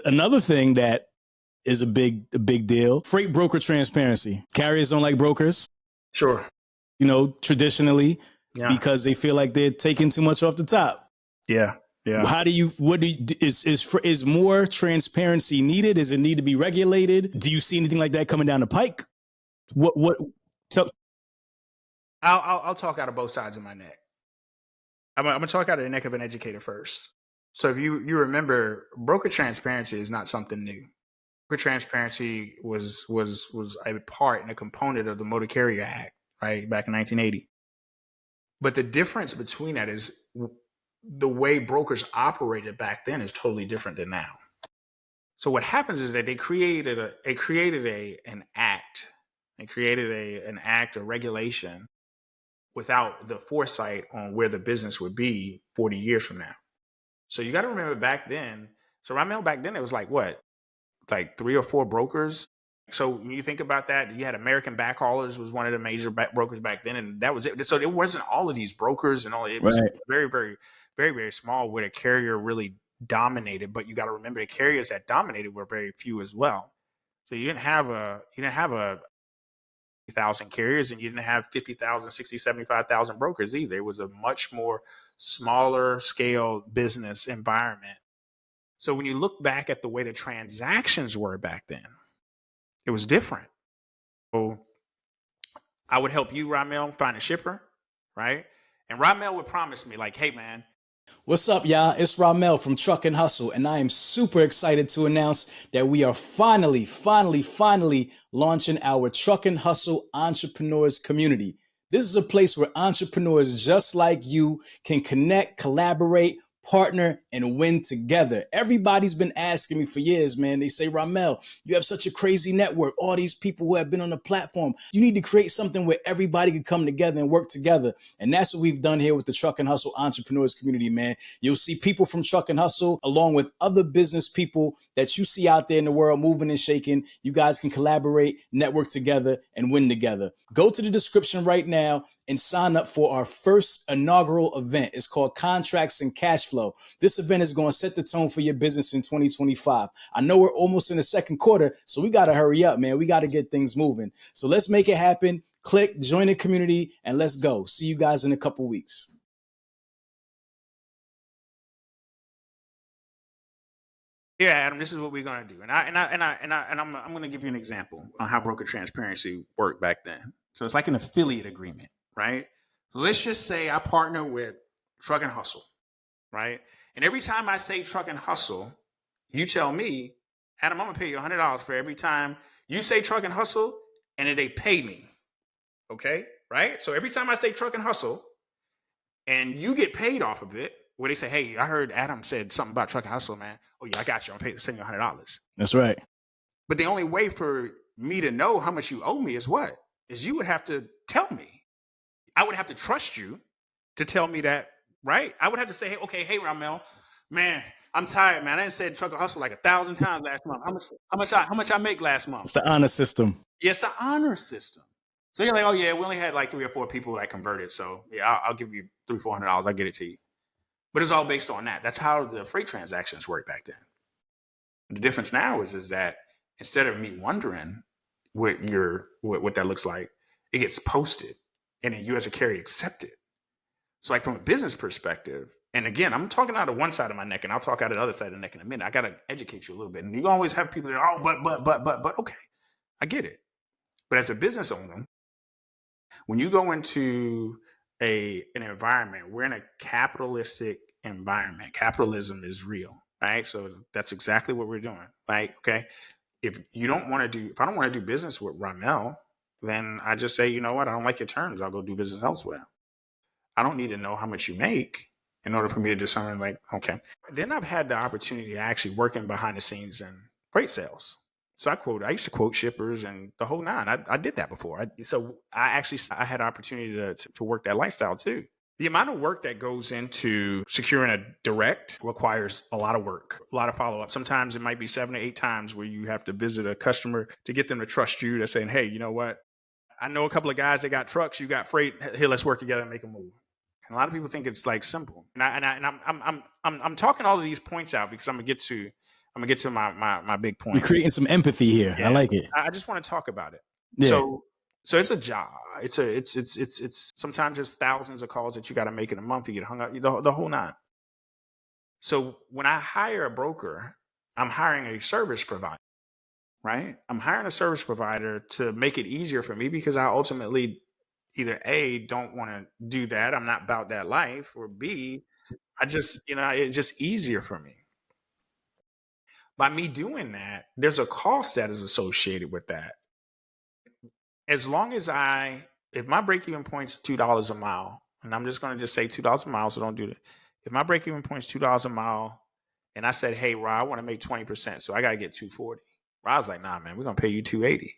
Another thing that is a big deal. Freight broker transparency. Carriers don't like brokers. Sure. Traditionally, because they feel like they're taking too much off the top. Yeah. How do you? Is more transparency needed? Does it need to be regulated? Do you see anything like that coming down the pike? What? I'll talk out of both sides of my neck. I'm gonna talk out of the neck of an educator first. So if you remember, broker transparency is not something new. Broker transparency was a part and a component of the Motor Carrier Act, right, back in 1980. But the difference between that is the way brokers operated back then is totally different than now. So what happens is that they created an act, a regulation, without the foresight on where the business would be 40 years from now. So you got to remember back then. So Rahmel, back then it was like what, like 3 or 4 brokers. So when you think about that, you had American Backhaulers was one of the major brokers back then, and that was it. So it wasn't all of these brokers and all. It was very, very, very, very small where the carrier really dominated. But you got to remember the carriers that dominated were very few as well. So you didn't have a 1,000 carriers, and you didn't have 50,000, 60, 75,000 brokers either. It was a much more smaller scale business environment. So when you look back at the way the transactions were back then, it was different. So I would help you, Rahmel, find a shipper, right? And Rahmel would promise me like, hey, man. What's up, y'all? It's Rahmel from Truck and Hustle, and I am super excited to announce that we are finally launching our Truck and Hustle Entrepreneurs Community. This is a place where entrepreneurs just like you can connect, collaborate, partner, and win together. Everybody's been asking me for years, man. They say, Rahmel, you have such a crazy network. All these people who have been on the platform. You need to create something where everybody can come together and work together. And that's what we've done here with the Truck and Hustle Entrepreneurs Community, man. You'll see people from Truck and Hustle along with other business people that you see out there in the world moving and shaking. You guys can collaborate, network together, and win together. Go to the description right now and sign up for our first inaugural event. It's called Contracts and Cash Flow. This event is going to set the tone for your business in 2025. I know we're almost in the second quarter, so we got to hurry up, man. We got to get things moving. So let's make it happen. Click, join the community, and let's go. See you guys in a couple weeks. Yeah, Adam, this is what we're going to do. And I'm going to give you an example on how broker transparency worked back then. So it's like an affiliate agreement, right? So let's just say I partner with Truck and Hustle, right? And every time I say Truck and Hustle, you tell me, Adam, I'm going to pay you $100 for every time you say Truck and Hustle, and then they pay me. Okay, right? So every time I say Truck and Hustle, and you get paid off of it, where they say, hey, I heard Adam said something about Truck and Hustle, man. Oh, yeah, I got you. I'm send you $100. That's right. But the only way for me to know how much you owe me is what? Is you would have to tell me. I would have to trust you to tell me that, right? I would have to say, hey, Rahmel, man, I'm tired, man. I didn't say Truck and Hustle like 1,000 times last month. How much I make last month? It's the honor system. Yes, the honor system. So you're like, oh yeah, we only had like 3 or 4 people that converted. So yeah, I'll give you $300-$400. I'll get it to you. But it's all based on that. That's how the freight transactions worked back then. The difference now is that instead of me wondering what that looks like, it gets posted and then you as a carrier accept it. So like from a business perspective, and again, I'm talking out of one side of my neck and I'll talk out of the other side of the neck in a minute. I got to educate you a little bit. And you always have people that are, but, okay, I get it. But as a business owner, when you go into an environment, we're in a capitalistic environment. Capitalism is real, right? So that's exactly what we're doing. Like, okay, if I don't want to do business with Rahmel, then I just say, you know what? I don't like your terms. I'll go do business elsewhere. I don't need to know how much you make in order for me to discern, like, okay. Then I've had the opportunity of actually working behind the scenes in freight sales. So I used to quote shippers and the whole nine. I did that before. I had an opportunity to work that lifestyle too. The amount of work that goes into securing a direct requires a lot of work, a lot of follow-up. Sometimes it might be 7 or 8 times where you have to visit a customer to get them to trust you. They're saying, hey, you know what? I know a couple of guys that got trucks. You got freight. Here, let's work together and make a move. And a lot of people think it's like simple. And I'm talking all of these points out because I'm gonna I'm gonna get to my big We're point. creating some empathy here. I Yeah, like it. I just want to talk about it. Yeah. So it's a job. It's sometimes there's thousands of calls that you got to make in a month. You get hung up, the whole nine. So when I hire a broker, I'm hiring a service provider, right? I'm hiring a service provider to make it easier for me because I ultimately either A, don't want to do that. I'm not about that life, or B, I just, it's just easier for me. By me doing that, there's a cost that is associated with that. As long as if my break even point's $2 a mile, and I'm just going to just say $2 a mile, so don't do that. If my break even point's $2 a mile, and I said, hey, Ra, I want to make 20%, so I got to get 240. Ra's like, nah, man, we're going to pay you 280.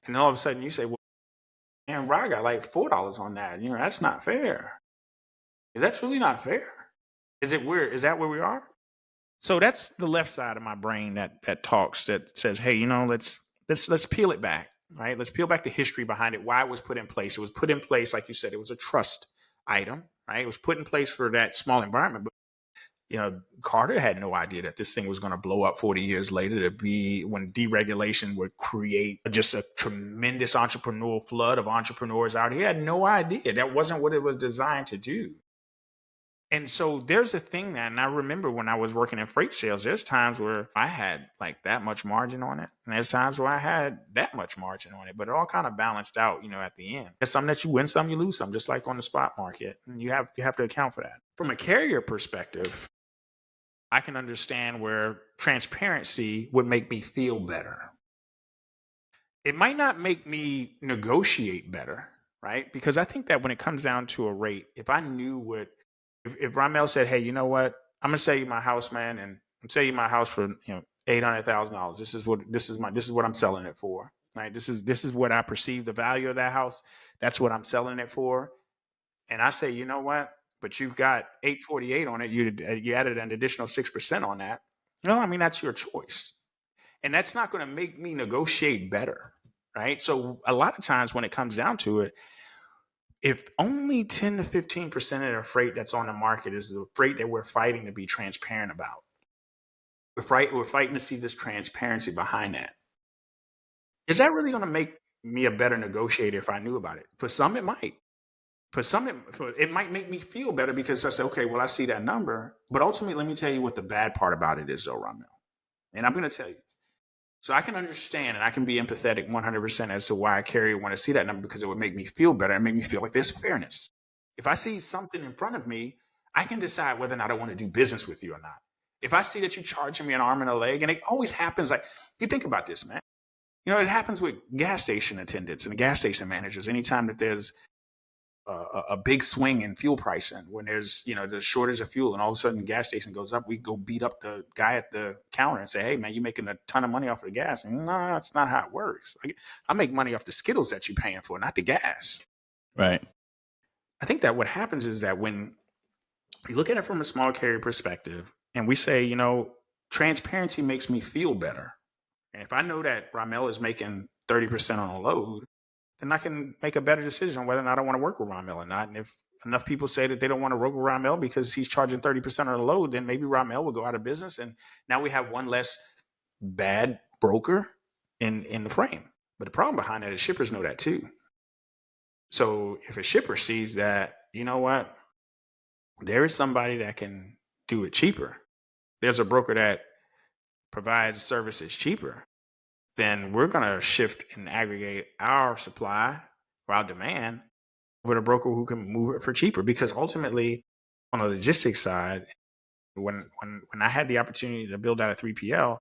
And then all of a sudden you say, well, man, Ra got like $4 on that. That's not fair. Is that truly not fair? Is it weird? Is that where we are? So that's the left side of my brain that talks, that says, hey, let's peel it back, right? Let's peel back the history behind it, why it was put in place. It was put in place, like you said, it was a trust item, right? It was put in place for that small environment. But Carter had no idea that this thing was going to blow up 40 years later, to be when deregulation would create just a tremendous entrepreneurial flood of entrepreneurs out here. He had no idea. That wasn't what it was designed to do. And so there's a thing that, and I remember when I was working in freight sales, there's times where I had like that much margin on it. And there's times where I had that much margin on it, but it all kind of balanced out, at the end. There's some that you win some, you lose some, just like on the spot market. And you have to account for that. From a carrier perspective, I can understand where transparency would make me feel better. It might not make me negotiate better, right? Because I think that when it comes down to a rate, if I knew if Rahmel said, hey, you know what? I'm gonna sell you my house, man, and I'm selling you my house for $800,000. This is what I'm selling it for. Right? This is what I perceive the value of that house. That's what I'm selling it for. And I say, you know what? But you've got 848 on it. You added an additional 6% on that. No, I mean, that's your choice. And that's not going to make me negotiate better, right? So a lot of times when it comes down to it, if only 10 to 15% of the freight that's on the market is the freight that we're fighting to be transparent about, we're fighting to see this transparency behind that. Is that really going to make me a better negotiator if I knew about it? For some, it might. For some, it might make me feel better because I say, okay, well, I see that number. But ultimately, let me tell you what the bad part about it is, though, Rahmel. And I'm going to tell you. So I can understand and I can be empathetic 100% as to why a carrier want to see that number, because it would make me feel better and make me feel like there's fairness. If I see something in front of me, I can decide whether or not I want to do business with you or not. If I see that you're charging me an arm and a leg, and it always happens, like, you think about this, man. It happens with gas station attendants and gas station managers. Anytime that there's a big swing in fuel pricing, when there's the shortage of fuel and all of a sudden the gas station goes up, we go beat up the guy at the counter and say, hey man, you're making a ton of money off of the gas. And no, that's not how it works. I make money off the Skittles that you're paying for, not the gas. Right. I think that what happens is that when you look at it from a small carrier perspective and we say, transparency makes me feel better. And if I know that Rahmel is making 30% on a load, then I can make a better decision on whether or not I want to work with Rahmel or not. And if enough people say that they don't want to work with Rahmel because he's charging 30% of the load, then maybe Rahmel will go out of business. And now we have one less bad broker in the frame. But the problem behind that is shippers know that too. So if a shipper sees that, you know what, there is somebody that can do it cheaper, there's a broker that provides services cheaper, then we're going to shift and aggregate our supply or our demand with a broker who can move it for cheaper. Because ultimately, on the logistics side, when I had the opportunity to build out a 3PL,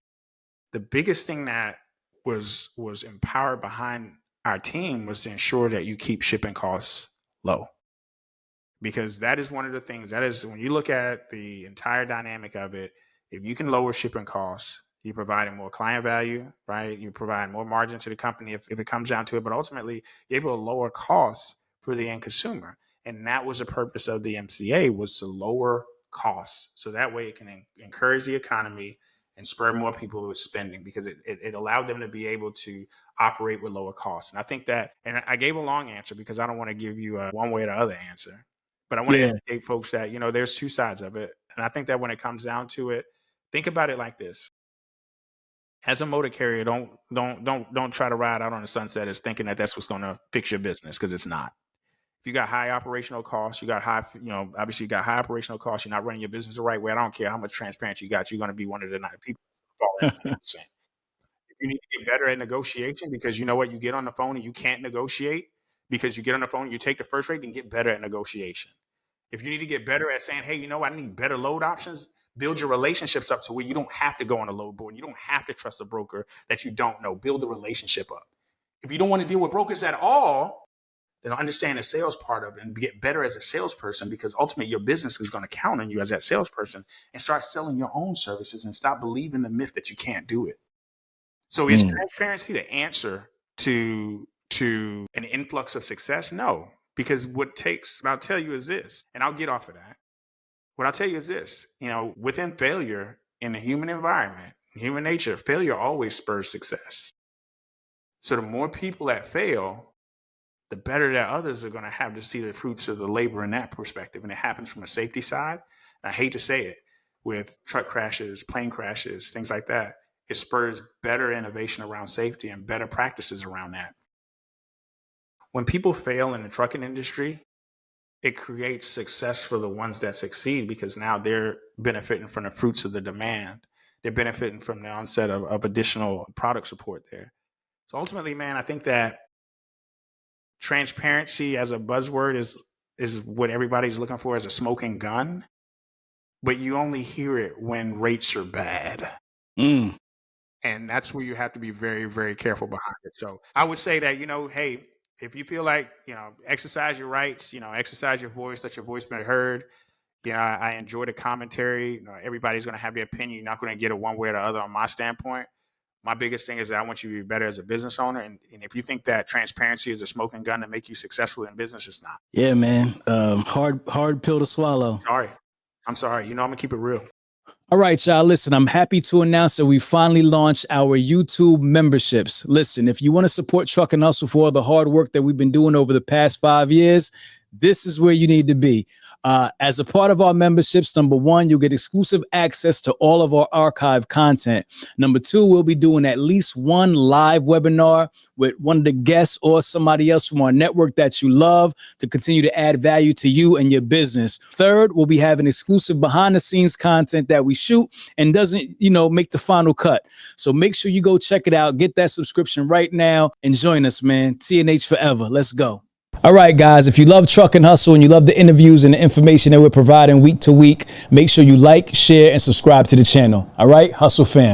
the biggest thing that was empowered behind our team was to ensure that you keep shipping costs low. Because that is one of the things, that is, when you look at the entire dynamic of it, if you can lower shipping costs, you're providing more client value, right? You're providing more margin to the company if it comes down to it. But ultimately, you're able to lower costs for the end consumer. And that was the purpose of the MCA, was to lower costs. So that way it can encourage the economy and spur more people with spending, because it allowed them to be able to operate with lower costs. And I think that, and I gave a long answer because I don't want to give you a one way or the other answer. But I want to educate folks that, there's two sides of it. And I think that when it comes down to it, think about it like this. As a motor carrier, don't try to ride out on the sunset as thinking that that's what's going to fix your business, because it's not. If you got high operational costs, you got high, obviously you got high operational costs. You're not running your business the right way. I don't care how much transparency you got. You're going to be one of the people fall in 90%. If you need to get better at negotiation, because you know what, you get on the phone and you can't negotiate, because you get on the phone and you take the first rate, then get better at negotiation. If you need to get better at saying, hey, I need better load options, build your relationships up to where you don't have to go on a load board. You don't have to trust a broker that you don't know. Build the relationship up. If you don't want to deal with brokers at all, then understand the sales part of it and get better as a salesperson, because ultimately your business is going to count on you as that salesperson, and start selling your own services and stop believing the myth that you can't do it. So is transparency the answer to an influx of success? No, because what I'll tell you is this, and I'll get off of that. What I'll tell you is this, within failure in the human environment, human nature, failure always spurs success. So the more people that fail, the better that others are going to have to see the fruits of the labor in that perspective. And it happens from a safety side. And I hate to say it, with truck crashes, plane crashes, things like that, it spurs better innovation around safety and better practices around that. When people fail in the trucking industry, it creates success for the ones that succeed, because now they're benefiting from the fruits of the demand. They're benefiting from the onset of additional product support there. So ultimately, man, I think that transparency as a buzzword is what everybody's looking for as a smoking gun, but you only hear it when rates are bad. And that's where you have to be very, very careful behind it. So I would say that, hey, if you feel like, exercise your rights, exercise your voice, let your voice be heard. I enjoy the commentary. Everybody's going to have their opinion. You're not going to get it one way or the other on my standpoint. My biggest thing is that I want you to be better as a business owner. And if you think that transparency is a smoking gun to make you successful in business, it's not. Yeah, man. Hard pill to swallow. I'm sorry. I'm going to keep it real. All right, y'all, listen, I'm happy to announce that we finally launched our YouTube memberships. Listen, if you want to support Truck and Hustle for all the hard work that we've been doing over the past 5 years, this is where you need to be. As a part of our memberships, number one, you'll get exclusive access to all of our archive content. Number two, we'll be doing at least one live webinar with one of the guests or somebody else from our network that you love to continue to add value to you and your business. Third, we'll be having exclusive behind the scenes content that we shoot and doesn't, make the final cut. So make sure you go check it out. Get that subscription right now and join us, man. TNH forever. Let's go. All right, guys, if you love Truck and Hustle and you love the interviews and the information that we're providing week to week, make sure you like, share, and subscribe to the channel. All right, Hustle fam.